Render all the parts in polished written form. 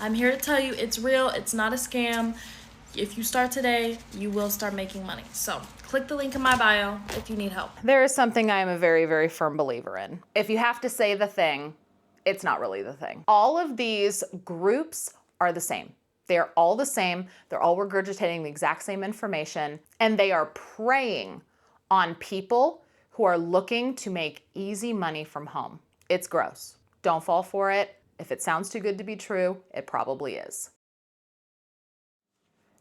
I'm here to tell you it's real, it's not a scam. If you start today, you will start making money. So click the link in my bio if you need help. There is something I am a very, very firm believer in. If you have to say the thing, it's not really the thing. All of these groups are the same. They're all the same. They're all regurgitating the exact same information, and they are preying on people who are looking to make easy money from home. It's gross. Don't fall for it. If it sounds too good to be true, it probably is.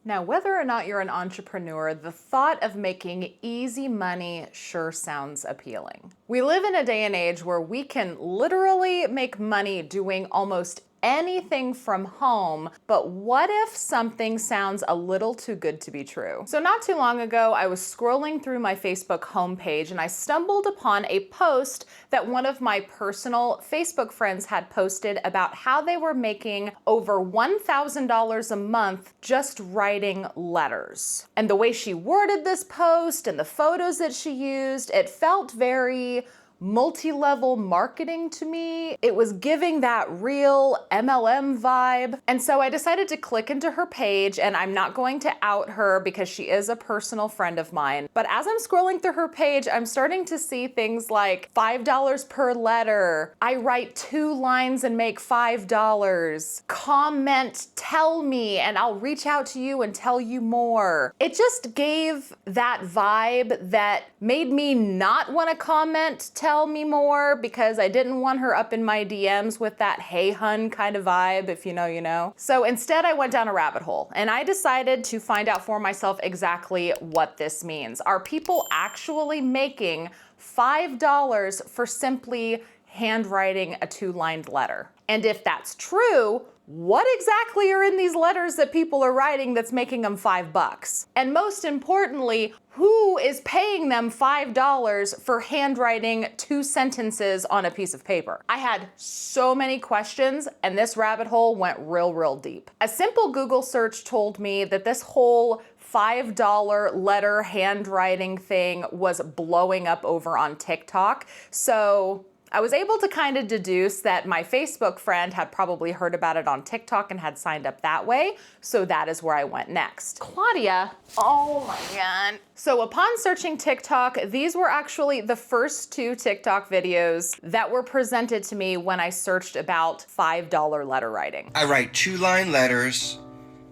Now, whether or not you're an entrepreneur, the thought of making easy money sure sounds appealing. We live in a day and age where we can literally make money doing almost anything from home, but what if something sounds a little too good to be true? So not too long ago, I was scrolling through my Facebook homepage and I stumbled upon a post that one of my personal Facebook friends had posted about how they were making over $1,000 a month just writing letters. And the way she worded this post and the photos that she used, it felt very multi-level marketing to me. It was giving that real MLM vibe. And so I decided to click into her page, and I'm not going to out her because she is a personal friend of mine. But as I'm scrolling through her page, I'm starting to see things like $5 per letter. I write 2 lines and make $5. Comment, tell me, and I'll reach out to you and tell you more. It just gave that vibe that made me not want to comment, tell me more, because I didn't want her up in my DMs with that hey hun kind of vibe, if you know, you know. So instead I went down a rabbit hole and I decided to find out for myself exactly what this means. Are people actually making $5 for simply handwriting a 2-lined letter? And if that's true, what exactly are in these letters that people are writing that's making them $5? And most importantly, who is paying them $5 for handwriting 2 sentences on a piece of paper? I had so many questions, and this rabbit hole went real deep. A simple Google search told me that this whole $5 letter handwriting thing was blowing up over on TikTok. So I was able to kind of deduce that my Facebook friend had probably heard about it on TikTok and had signed up that way, so that is where I went next. Claudia, oh my God. So upon searching TikTok, these were actually the first 2 TikTok videos that were presented to me when I searched about $5 letter writing. I write 2-line letters,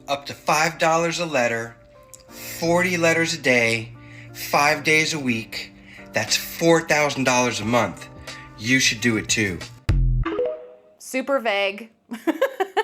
up to $5 a letter, 40 letters a day, 5 days a week. That's $4,000 a month. You should do it too. Super vague.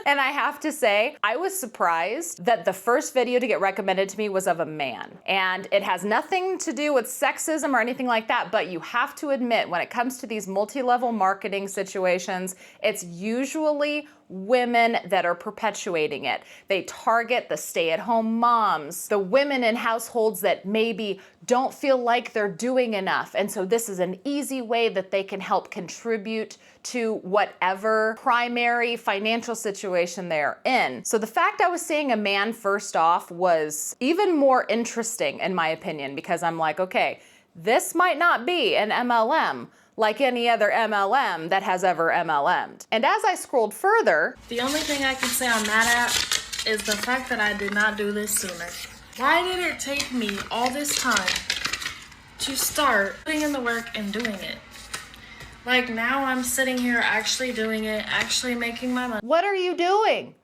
And I have to say, I was surprised that the first video to get recommended to me was of a man. And it has nothing to do with sexism or anything like that, but you have to admit, when it comes to these multi-level marketing situations, it's usually women that are perpetuating it. They target the stay-at-home moms, the women in households that maybe don't feel like they're doing enough. And so this is an easy way that they can help contribute to whatever primary financial situation they're in. So the fact I was seeing a man first off was even more interesting in my opinion, because I'm like, okay, this might not be an MLM like any other MLM that has ever MLM'd. And as I scrolled further, the only thing I can say I'm mad at is the fact that I did not do this sooner. Why did it take me all this time to start putting in the work and doing it? Like, now I'm sitting here actually doing it, actually making my money. What are you doing?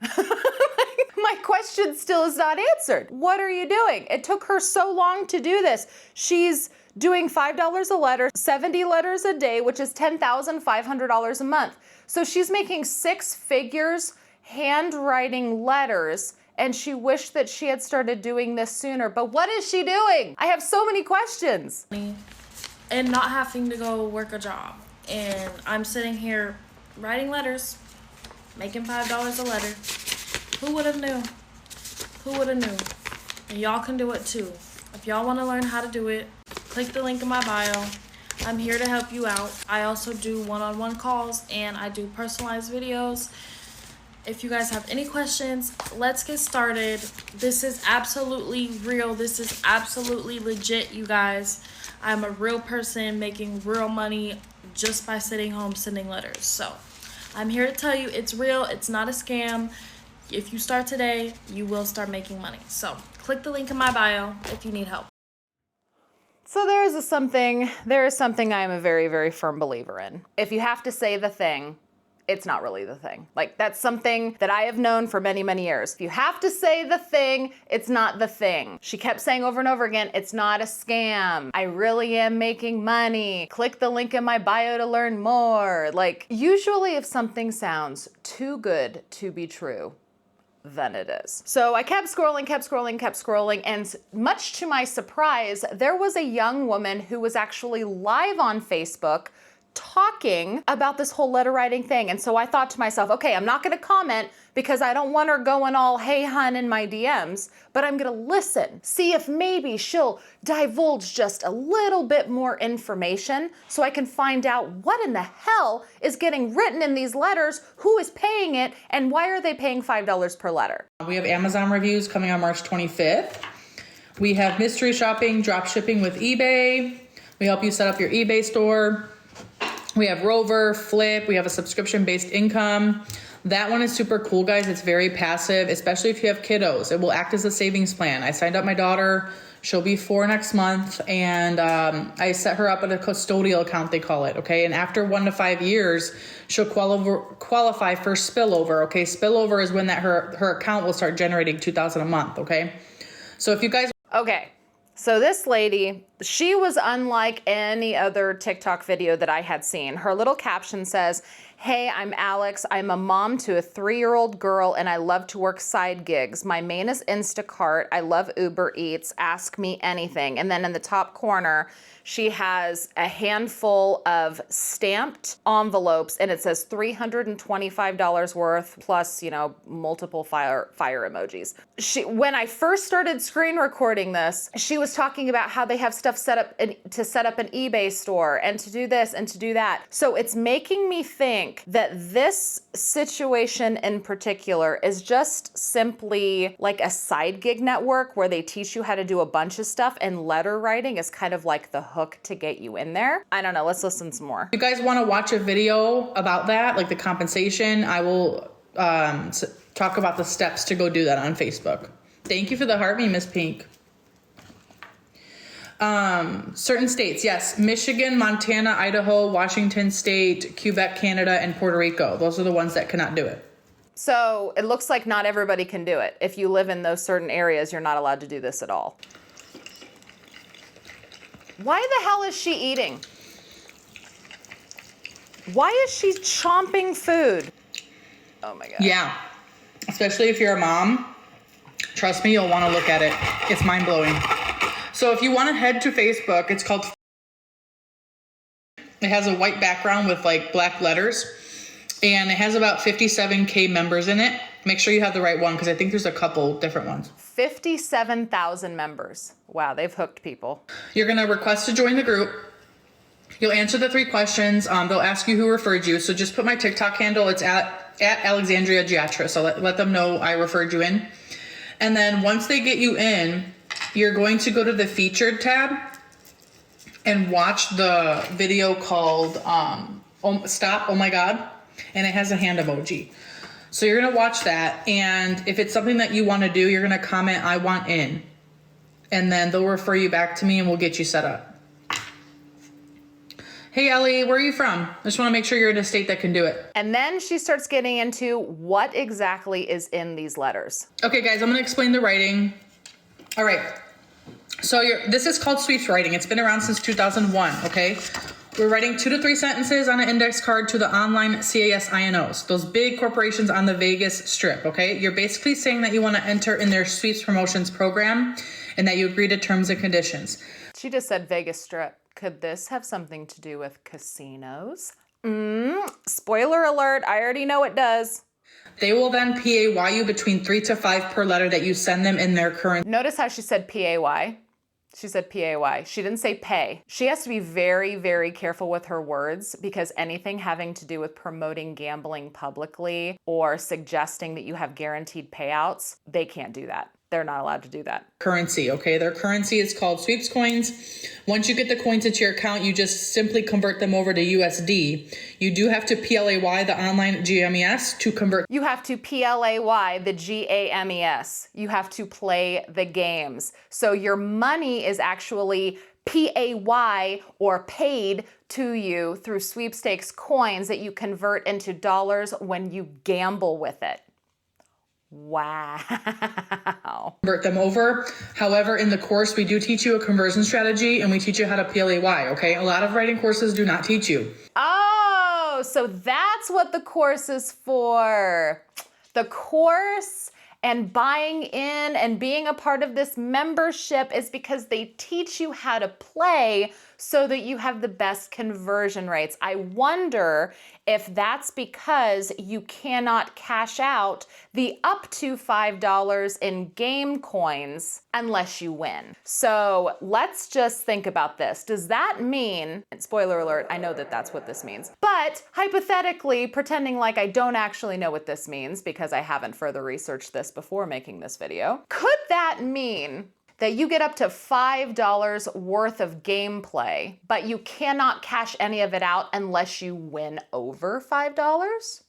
My question still is not answered. What are you doing? It took her so long to do this. She's doing $5 a letter, 70 letters a day, which is $10,500 a month. So she's making 6 figures handwriting letters, and she wished that she had started doing this sooner. But what is she doing? I have so many questions. And not having to go work a job. And I'm sitting here writing letters, making $5 a letter. Who would have knew? Who would have knew? And y'all can do it too. If y'all want to learn how to do it, click the link in my bio. I'm here to help you out. I also do one-on-one calls, and I do personalized videos. If you guys have any questions, let's get started. This is absolutely real. This is absolutely legit, you guys. I'm a real person making real money just by sitting home sending letters. So I'm here to tell you it's real. It's not a scam. If you start today, you will start making money. So click the link in my bio if you need help. So there is something I am a very, very firm believer in. If you have to say the thing, it's not really the thing. Like, that's something that I have known for many, many years. If you have to say the thing, it's not the thing. She kept saying over and over again, it's not a scam. I really am making money. Click the link in my bio to learn more. Like, usually if something sounds too good to be true, then it is. So I kept scrolling, and much to my surprise, there was a young woman who was actually live on Facebook talking about this whole letter writing thing. And so I thought to myself, okay, I'm not gonna comment because I don't want her going all, hey hun, in my DMs, but I'm gonna listen, see if maybe she'll divulge just a little bit more information so I can find out what in the hell is getting written in these letters, who is paying it, and why are they paying $5 per letter? We have Amazon reviews coming on March 25th. We have mystery shopping, drop shipping with eBay. We help you set up your eBay store. We have Rover, Flip. We have a subscription-based income. That one is super cool, guys. It's very passive, especially if you have kiddos. It will act as a savings plan. I signed up my daughter. She'll be 4 next month, and I set her up at a custodial account, they call it, okay? And after 1 to 5 years, she'll qualify for spillover, okay? Spillover is when her account will start generating $2,000 a month, okay? So if you guys... Okay. So this lady, she was unlike any other TikTok video that I had seen. Her little caption says, hey, I'm Alex. I'm a mom to a 3-year-old girl and I love to work side gigs. My main is Instacart. I love Uber Eats. Ask me anything. And then in the top corner, she has a handful of stamped envelopes and it says $325 worth plus, multiple fire emojis. When I first started screen recording this, she was talking about how they have stuff set up to set up an eBay store and to do this and to do that. So it's making me think that this situation in particular is just simply like a side gig network where they teach you how to do a bunch of stuff, and letter writing is kind of like the hook to get you in there. I don't know, let's listen some more. If you guys want to watch a video about that, like the compensation, I will talk about the steps to go do that on Facebook. Thank you for the heart me, Miss Pink. Certain states, yes, Michigan, Montana, Idaho, Washington State, Quebec, Canada, and Puerto Rico. Those are the ones that cannot do it. So it looks like not everybody can do it. If you live in those certain areas, you're not allowed to do this at all. Why the hell is she eating? Why is she chomping food? Oh my God. Yeah, especially if you're a mom. Trust me, you'll want to look at it. It's mind-blowing. So if you want to head to Facebook, it's called... It has a white background with like black letters, and it has about 57K members in it. Make sure you have the right one because I think there's a couple different ones. 57,000 members. Wow, they've hooked people. You're going to request to join the group. You'll answer the 3 questions. They'll ask you who referred you. So just put my TikTok handle. It's at Alexandria Giatra. So let them know I referred you in. And then once they get you in, you're going to go to the featured tab and watch the video called Stop, Oh My God. And it has a hand emoji. So you're going to watch that. And if it's something that you want to do, you're going to comment, I want in. And then they'll refer you back to me and we'll get you set up. Hey, Ellie, where are you from? I just want to make sure you're in a state that can do it. And then she starts getting into what exactly is in these letters. Okay, guys, I'm going to explain the writing. All right. So this is called sweeps writing. It's been around since 2001, okay? We're writing 2 to 3 sentences on an index card to the online CAS-INOs, those big corporations on the Vegas Strip, okay? You're basically saying that you want to enter in their sweeps promotions program and that you agree to terms and conditions. She just said Vegas Strip. Could this have something to do with casinos? Spoiler alert, I already know it does. They will then PAY you between 3 to 5 per letter that you send them in their current. Notice how she said PAY. She said PAY. She didn't say pay. She has to be very, very careful with her words because anything having to do with promoting gambling publicly or suggesting that you have guaranteed payouts, they can't do that. they're not allowed to do that. Currency, okay? Their currency is called Sweeps coins. Once you get the coins into your account, you just simply convert them over to USD. You do have to PLAY the online GMES to convert. You have to PLAY the GAMES. You have to play the games. So your money is actually PAY or paid to you through sweepstakes coins that you convert into dollars when you gamble with it. Wow. Convert them over. However, in the course, we do teach you a conversion strategy and we teach you how to PLAY, okay? A lot of writing courses do not teach you. Oh, so that's what the course is for. The course and buying in and being a part of this membership is because they teach you how to play so that you have the best conversion rates. I wonder if that's because you cannot cash out the up to $5 in game coins unless you win. So let's just think about this. Does that mean, and spoiler alert, I know that that's what this means, but hypothetically, pretending like I don't actually know what this means because I haven't further researched this before making this video, could that mean that you get up to $5 worth of gameplay, but you cannot cash any of it out unless you win over $5?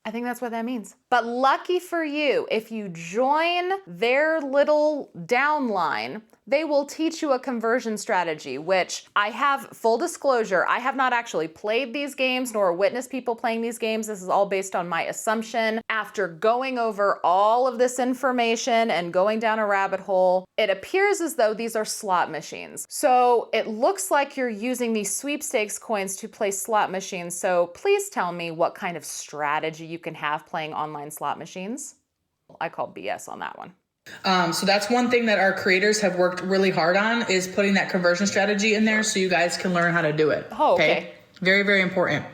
I think that's what that means. But lucky for you, if you join their little downline, they will teach you a conversion strategy, which I have, full disclosure, I have not actually played these games nor witnessed people playing these games. This is all based on my assumption. After going over all of this information and going down a rabbit hole, it appears as though these are slot machines. So it looks like you're using these sweepstakes coins to play slot machines. So please tell me what kind of strategy you can have playing online slot machines. I call BS on that one. So that's one thing that our creators have worked really hard on, is putting that conversion strategy in there so you guys can learn how to do it. Oh, okay. Very, very important.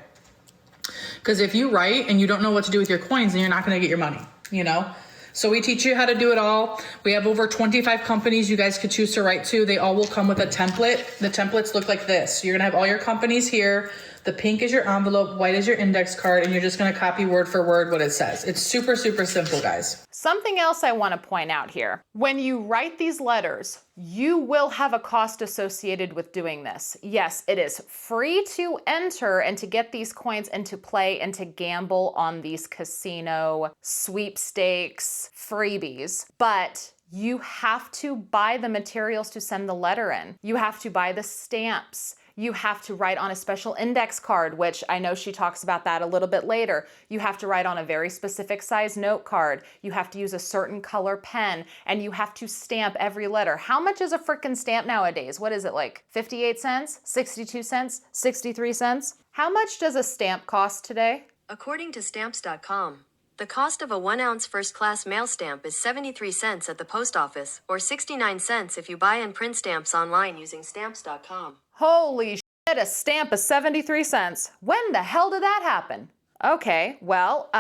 Because if you write and you don't know what to do with your coins, then you're not going to get your money, you know? So we teach you how to do it all. We have over 25 companies you guys could choose to write to. They all will come with a template. The templates look like this. You're going to have all your companies here. The pink is your envelope, white is your index card, and you're just going to copy word for word what it says. It's super, super simple, guys. Something else I want to point out here. When you write these letters, you will have a cost associated with doing this. Yes, it is free to enter and to get these coins and to play and to gamble on these casino sweepstakes freebies, but you have to buy the materials to send the letter in. You have to buy the stamps. You have to write on a special index card, which I know she talks about that a little bit later. You have to write on a very specific size note card. You have to use a certain color pen, and you have to stamp every letter. How much is a frickin' stamp nowadays? What is it, like 58 cents, 62 cents, 63 cents? How much does a stamp cost today? According to stamps.com, the cost of a 1-ounce first-class mail stamp is 73 cents at the post office, or 69 cents if you buy and print stamps online using stamps.com. Holy shit, a stamp is 73 cents. When the hell did that happen? Okay, well,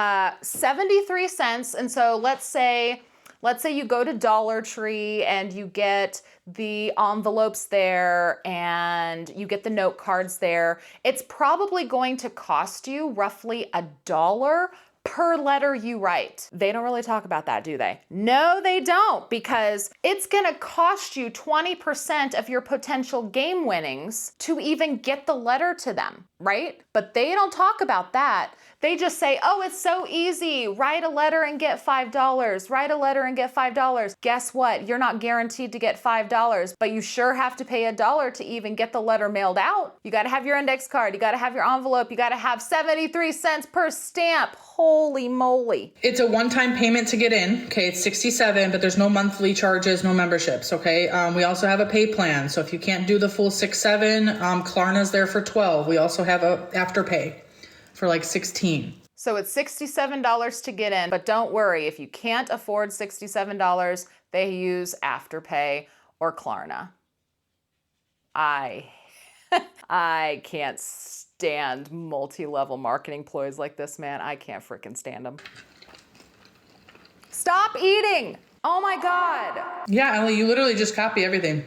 73 cents. And so let's say you go to Dollar Tree and you get the envelopes there and you get the note cards there. It's probably going to cost you roughly $1 per letter you write. They don't really talk about that, do they? No, they don't, because it's gonna cost you 20% of your potential game winnings to even get the letter to them, right? But they don't talk about that. They just say, oh, it's so easy. Write a letter and get $5. Write a letter and get $5. Guess what? You're not guaranteed to get $5, but you sure have to pay $1 to even get the letter mailed out. You gotta have your index card. You gotta have your envelope. You gotta have 73 cents per stamp. Holy moly. It's a one-time payment to get in. Okay, it's $67, but there's no monthly charges, no memberships, okay? We also have a pay plan. So if you can't do the full $6-7, Klarna's there for $12. We also have a afterpay for like $16. So it's $67 to get in, but don't worry, if you can't afford $67, they use Afterpay or Klarna. I can't stand multi-level marketing ploys like this, man. I can't freaking stand them. Stop eating! Oh my God. Yeah, Ellie, you literally just copy everything.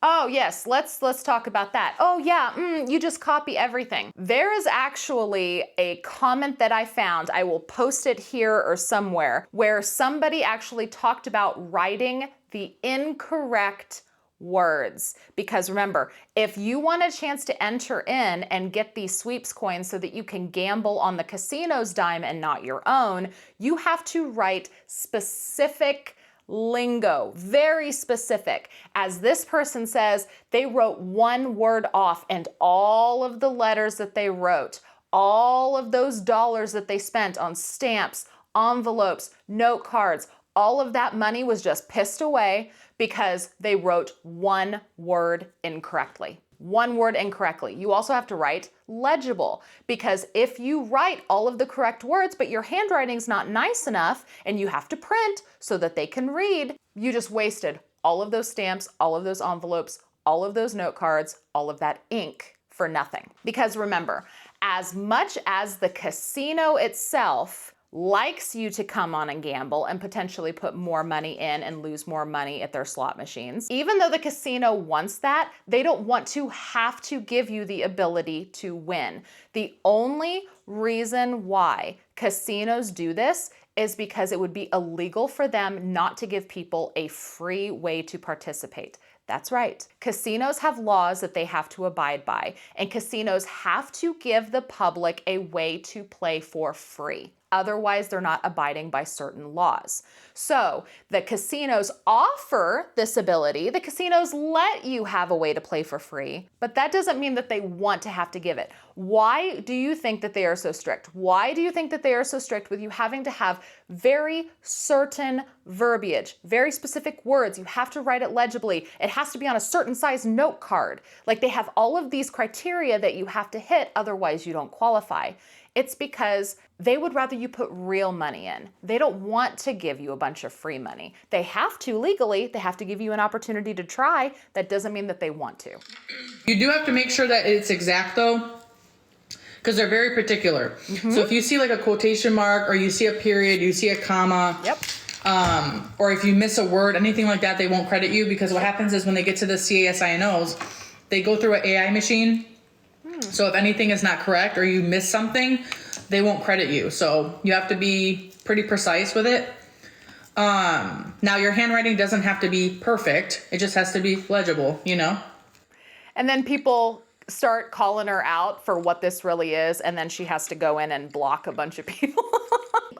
Oh yes, let's talk about that. Oh yeah, you just copy everything. There is actually a comment that I found, I will post it here or somewhere, where somebody actually talked about writing the incorrect words. Because remember, if you want a chance to enter in and get these sweeps coins so that you can gamble on the casino's dime and not your own, you have to write specific lingo, very specific. As this person says, they wrote one word off, and all of the letters that they wrote, all of those dollars that they spent on stamps, envelopes, note cards, all of that money was just pissed away because they wrote one word incorrectly. One word incorrectly. You also have to write legible, because if you write all of the correct words, but your handwriting's not nice enough and you have to print so that they can read, you just wasted all of those stamps, all of those envelopes, all of those note cards, all of that ink for nothing. Because remember, as much as the casino itself likes you to come on and gamble and potentially put more money in and lose more money at their slot machines, even though the casino wants that, they don't want to have to give you the ability to win. The only reason why casinos do this is because it would be illegal for them not to give people a free way to participate. That's right. Casinos have laws that they have to abide by, and casinos have to give the public a way to play for free. Otherwise, they're not abiding by certain laws. So the casinos offer this ability. The casinos let you have a way to play for free, but that doesn't mean that they want to have to give it. Why do you think that they are so strict? Why do you think that they are so strict with you having to have very certain verbiage, very specific words? You have to write it legibly. It has to be on a certain size note card. Like, they have all of these criteria that you have to hit, otherwise you don't qualify. It's because they would rather you put real money in. They don't want to give you a bunch of free money. They have to legally, they have to give you an opportunity to try. That doesn't mean that they want to. You do have to make sure that it's exact though, because they're very particular. So if you see like a quotation mark, or you see a period, you see a comma, or if you miss a word, anything like that, they won't credit you, because what happens is when they get to the CASINOs, they go through an AI machine. So if anything is not correct or you miss something, they won't credit you. So you have to be pretty precise with it. Now your handwriting doesn't have to be perfect. It just has to be legible, you know? And then people start calling her out for what this really is, and then she has to go in and block a bunch of people.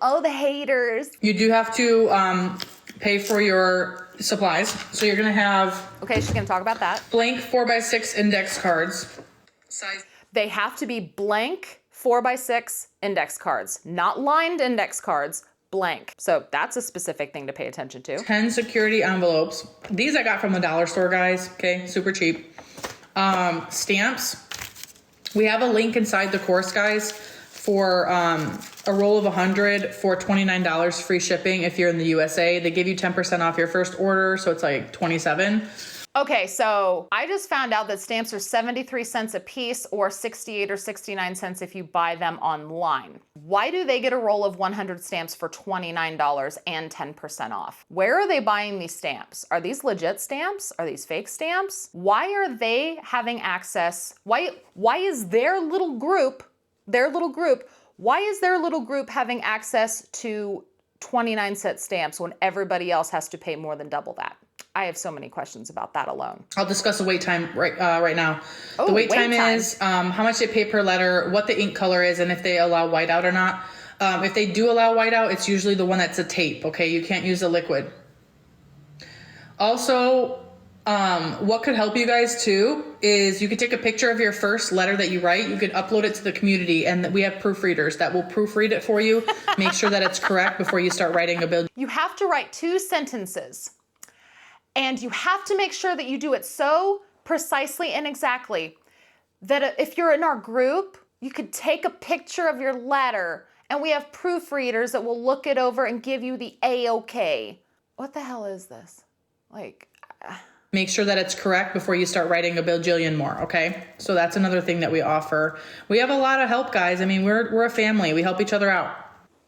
Oh, the haters. You do have to pay for your supplies. So you're gonna have... Okay, she's gonna talk about that. Blank 4x6 index cards. Size. They have to be blank 4x6 index cards, not lined index cards, blank. So that's a specific thing to pay attention to. 10 security envelopes. These I got from the dollar store, guys. Okay, super cheap. Stamps. We have a link inside the course, guys, for a roll of 100 for $29 free shipping if you're in the USA. They give you 10% off your first order, so it's like $27. Okay, so I just found out that stamps are 73 cents a piece, or 68 or 69 cents if you buy them online. Why do they get a roll of 100 stamps for $29 and 10% off? Where are they buying these stamps? Are these legit stamps? Are these fake stamps? Why are they having access? Why is their little group having access to 29-cent stamps when everybody else has to pay more than double that? I have so many questions about that alone. I'll discuss the wait time right now. The wait time is how much they pay per letter, what the ink color is, and if they allow whiteout or not. If they do allow whiteout, it's usually the one that's a tape, okay? You can't use a liquid. Also, what could help you guys too is you could take a picture of your first letter that you write. You could upload it to the community, and we have proofreaders that will proofread it for you. Make sure that it's correct before you start writing a bill. You have to write 2 sentences. And you have to make sure that you do it so precisely and exactly that if you're in our group, you could take a picture of your letter, and we have proofreaders that will look it over and give you the A-OK. What the hell is this? Make sure that it's correct before you start writing a bajillion more, okay? So that's another thing that we offer. We have a lot of help, guys. I mean, we're a family. We help each other out.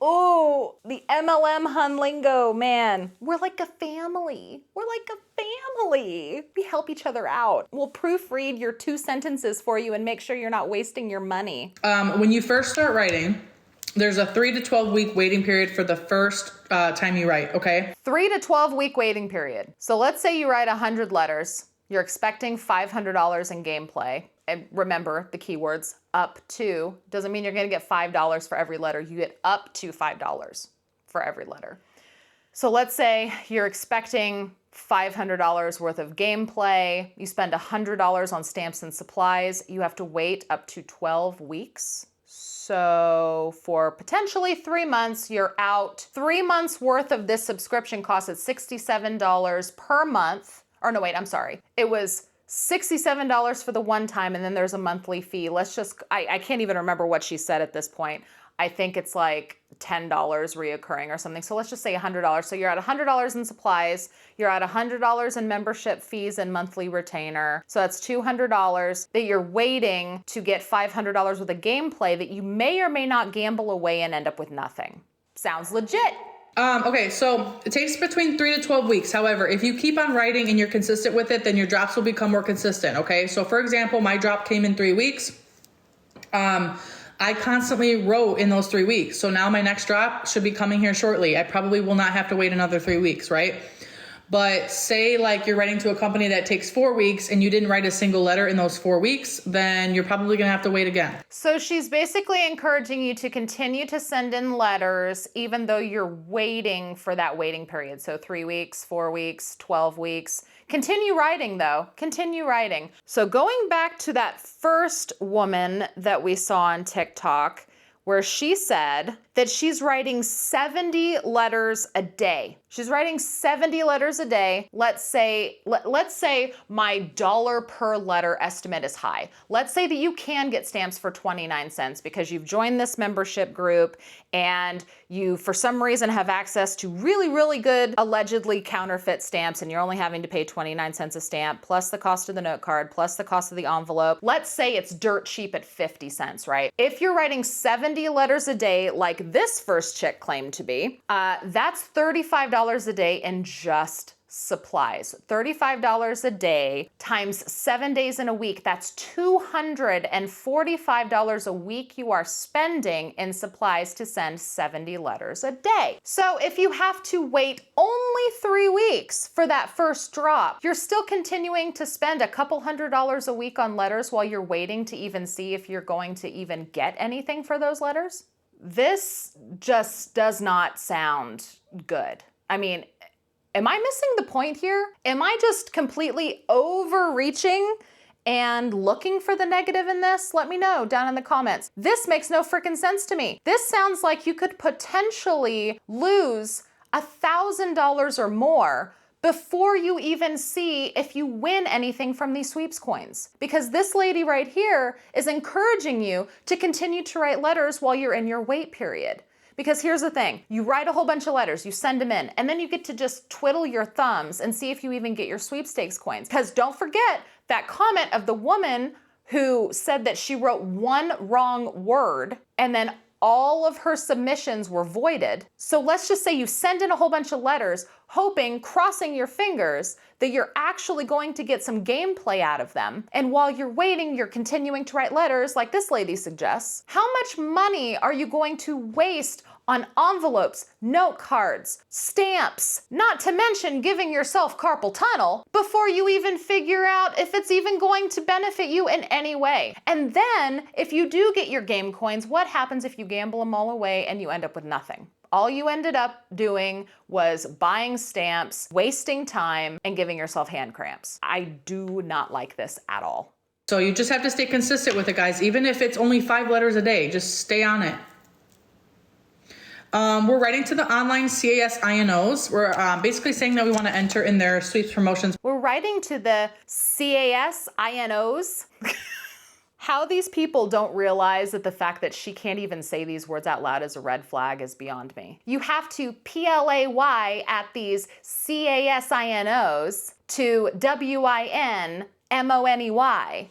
Oh, the MLM hun lingo, man. We're like a family. We're like a family. We help each other out. We'll proofread your 2 sentences for you and make sure you're not wasting your money. When you first start writing, there's a 3 to 12 week waiting period for the first time you write, okay? 3 to 12 week waiting period. So let's say you write 100 letters. You're expecting $500 in gameplay. And remember the keywords, up to. Doesn't mean you're gonna get $5 for every letter. You get up to $5 for every letter. So let's say you're expecting $500 worth of gameplay. You spend $100 on stamps and supplies. You have to wait up to 12 weeks. So for potentially 3 months, you're out. 3 months worth of this subscription costs at $67 per month. Or no, wait, I'm sorry. It was $67 for the one time, and then there's a monthly fee. I can't even remember what she said at this point. I think it's like $10 reoccurring or something. So let's just say $100. So you're at $100 in supplies. You're at $100 in membership fees and monthly retainer. So that's $200 that you're waiting to get $500 worth of gameplay that you may or may not gamble away and end up with nothing. Sounds legit. Okay, so it takes between 3 to 12 weeks. However, if you keep on writing and you're consistent with it, then your drops will become more consistent, okay? So for example, my drop came in 3 weeks. I constantly wrote in those 3 weeks. So now my next drop should be coming here shortly. I probably will not have to wait another 3 weeks, right? But say like you're writing to a company that takes 4 weeks and you didn't write a single letter in those 4 weeks, then you're probably gonna have to wait again. So she's basically encouraging you to continue to send in letters even though you're waiting for that waiting period. So 3 weeks, 4 weeks, 12 weeks. Continue writing though, continue writing. So going back to that first woman that we saw on TikTok, where she said that she's writing 70 letters a day. She's writing 70 letters a day. Let's say my dollar per letter estimate is high. Let's say that you can get stamps for 29 cents because you've joined this membership group and you, for some reason, have access to really, really good, allegedly counterfeit stamps, and you're only having to pay 29 cents a stamp, plus the cost of the note card, plus the cost of the envelope. Let's say it's dirt cheap at 50 cents, right? If you're writing 70 letters a day like this first chick claimed to be, that's $35 a day in just supplies. $35 a day times 7 days in a week. That's $245 a week you are spending in supplies to send 70 letters a day. So if you have to wait only 3 weeks for that first drop, you're still continuing to spend a couple $100s a week on letters while you're waiting to even see if you're going to even get anything for those letters. This just does not sound good. I mean, am I missing the point here? Am I just completely overreaching and looking for the negative in this? Let me know down in the comments. This makes no freaking sense to me. This sounds like you could potentially lose $1,000 or more before you even see if you win anything from these sweeps coins. Because this lady right here is encouraging you to continue to write letters while you're in your wait period. Because here's the thing, you write a whole bunch of letters, you send them in, and then you get to just twiddle your thumbs and see if you even get your sweepstakes coins. Because don't forget that comment of the woman who said that she wrote one wrong word and then all of her submissions were voided. So let's just say you send in a whole bunch of letters, hoping, crossing your fingers, that you're actually going to get some gameplay out of them. And while you're waiting, you're continuing to write letters like this lady suggests. How much money are you going to waste on envelopes, note cards, stamps, not to mention giving yourself carpal tunnel before you even figure out if it's even going to benefit you in any way? And then if you do get your game coins, what happens if you gamble them all away and you end up with nothing? All you ended up doing was buying stamps, wasting time, and giving yourself hand cramps. I do not like this at all. So you just have to stay consistent with it, guys. Even if it's only 5 letters a day, just stay on it. We're writing to the online CAS INOs. We're basically saying that we want to enter in their sweeps promotions. We're writing to the CAS INOs. How these people don't realize that the fact that she can't even say these words out loud is a red flag is beyond me. You have to PLAY at these CAS INOs to WINMONEY.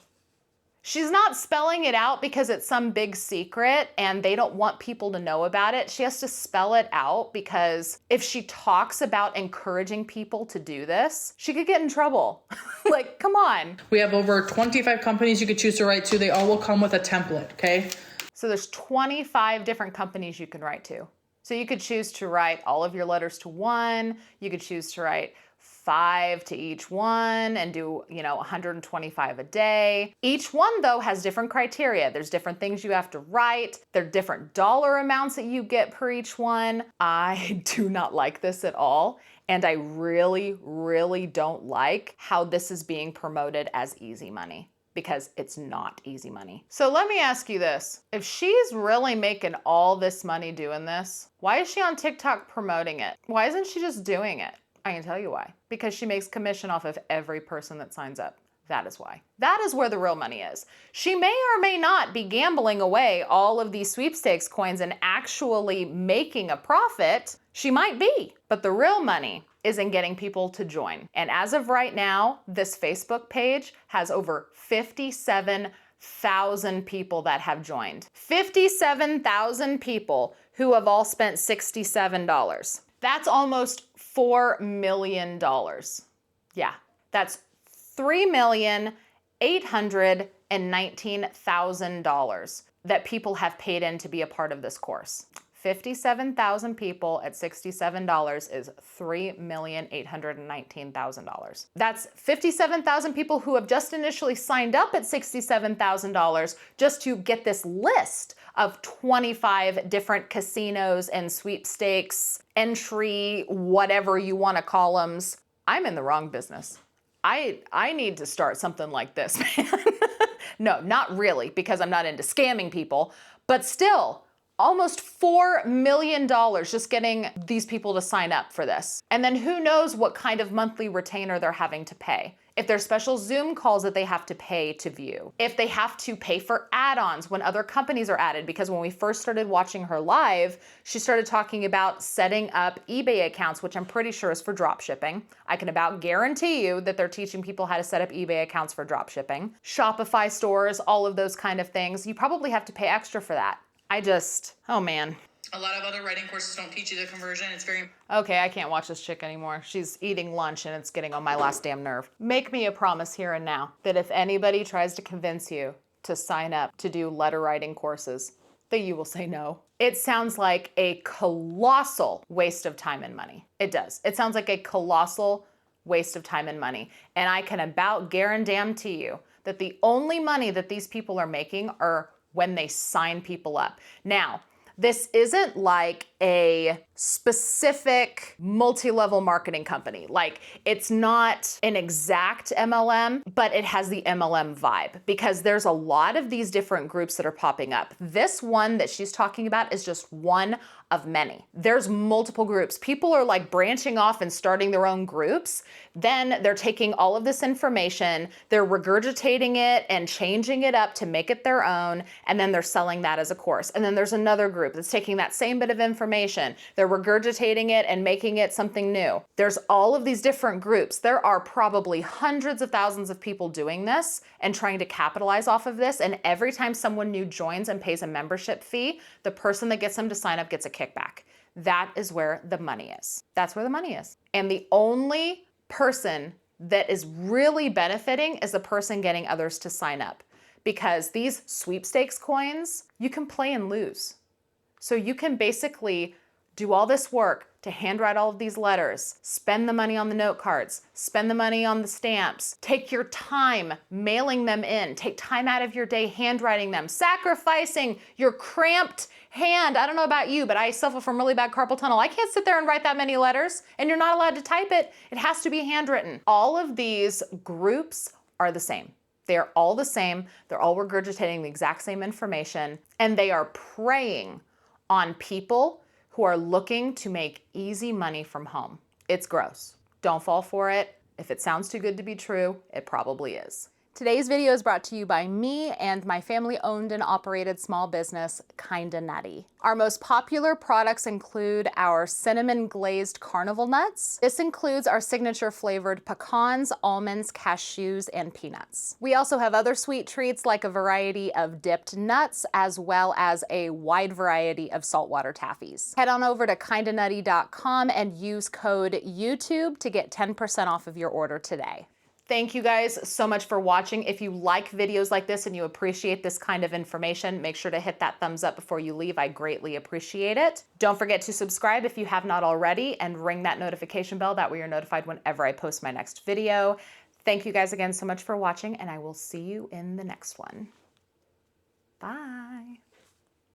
She's not spelling it out because it's some big secret and they don't want people to know about it. She has to spell it out because if she talks about encouraging people to do this, she could get in trouble. Like, come on. We have over 25 companies you could choose to write to. They all will come with a template, okay? So there's 25 different companies you can write to. So you could choose to write all of your letters to one. You could choose to write 5 to each one and do, 125 a day. Each one, though, has different criteria. There's different things you have to write. There are different dollar amounts that you get per each one. I do not like this at all. And I really, really don't like how this is being promoted as easy money, because it's not easy money. So let me ask you this. If she's really making all this money doing this, why is she on TikTok promoting it? Why isn't she just doing it? I can tell you why. Because she makes commission off of every person that signs up. That is why. That is where the real money is. She may or may not be gambling away all of these sweepstakes coins and actually making a profit. She might be. But the real money is in getting people to join. And as of right now, this Facebook page has over 57,000 people that have joined. 57,000 people who have all spent $67. That's almost $4 million. Yeah, that's $3,819,000 that people have paid in to be a part of this course. 57,000 people at $67 is $3,819,000. That's 57,000 people who have just initially signed up at $67,000 just to get this list of 25 different casinos and sweepstakes, entry, whatever you want to call them. I'm in the wrong business. I need to start something like this, man. No, not really, because I'm not into scamming people, but still, almost $4 million just getting these people to sign up for this. And then who knows what kind of monthly retainer they're having to pay. If there's special Zoom calls that they have to pay to view. If they have to pay for add-ons when other companies are added. Because when we first started watching her live, she started talking about setting up eBay accounts, which I'm pretty sure is for drop shipping. I can about guarantee you that they're teaching people how to set up eBay accounts for drop shipping. Shopify stores, all of those kind of things. You probably have to pay extra for that. Oh man. A lot of other writing courses don't teach you the conversion. It's very... Okay, I can't watch this chick anymore. She's eating lunch and it's getting on my last damn nerve. Make me a promise here and now that if anybody tries to convince you to sign up to do letter writing courses, that you will say no. It sounds like a colossal waste of time and money. It does. It sounds like a colossal waste of time and money. And I can about guarantee you that the only money that these people are making are when they sign people up. Now, this isn't like a specific multi-level marketing company. Like, it's not an exact MLM, but it has the MLM vibe because there's a lot of these different groups that are popping up. This one that she's talking about is just one of many. There's multiple groups. People are like branching off and starting their own groups. Then they're taking all of this information, they're regurgitating it and changing it up to make it their own, and then they're selling that as a course. And then there's another group that's taking that same bit of information, they're regurgitating it and making it something new. There's all of these different groups. There are probably hundreds of thousands of people doing this and trying to capitalize off of this. And every time someone new joins and pays a membership fee, the person that gets them to sign up gets a kickback. That is where the money is. That's where the money is. And the only person that is really benefiting is the person getting others to sign up. Because these sweepstakes coins, you can play and lose. So you can basically do all this work to handwrite all of these letters, spend the money on the note cards, spend the money on the stamps, take your time mailing them in, take time out of your day handwriting them, sacrificing your cramped hand. I don't know about you, but I suffer from really bad carpal tunnel. I can't sit there and write that many letters, and you're not allowed to type it. It has to be handwritten. All of these groups are the same. They are all the same. They're all regurgitating the exact same information, and they are preying on people who are looking to make easy money from home. It's gross. Don't fall for it. If it sounds too good to be true, it probably is. Today's video is brought to you by me and my family-owned and operated small business, Kinda Nutty. Our most popular products include our cinnamon glazed carnival nuts. This includes our signature flavored pecans, almonds, cashews, and peanuts. We also have other sweet treats like a variety of dipped nuts, as well as a wide variety of saltwater taffies. Head on over to kindanutty.com and use code YouTube to get 10% off of your order today. Thank you guys so much for watching. If you like videos like this and you appreciate this kind of information, make sure to hit that thumbs up before you leave. I greatly appreciate it. Don't forget to subscribe if you have not already and ring that notification bell. That way you're notified whenever I post my next video. Thank you guys again so much for watching, and I will see you in the next one. Bye.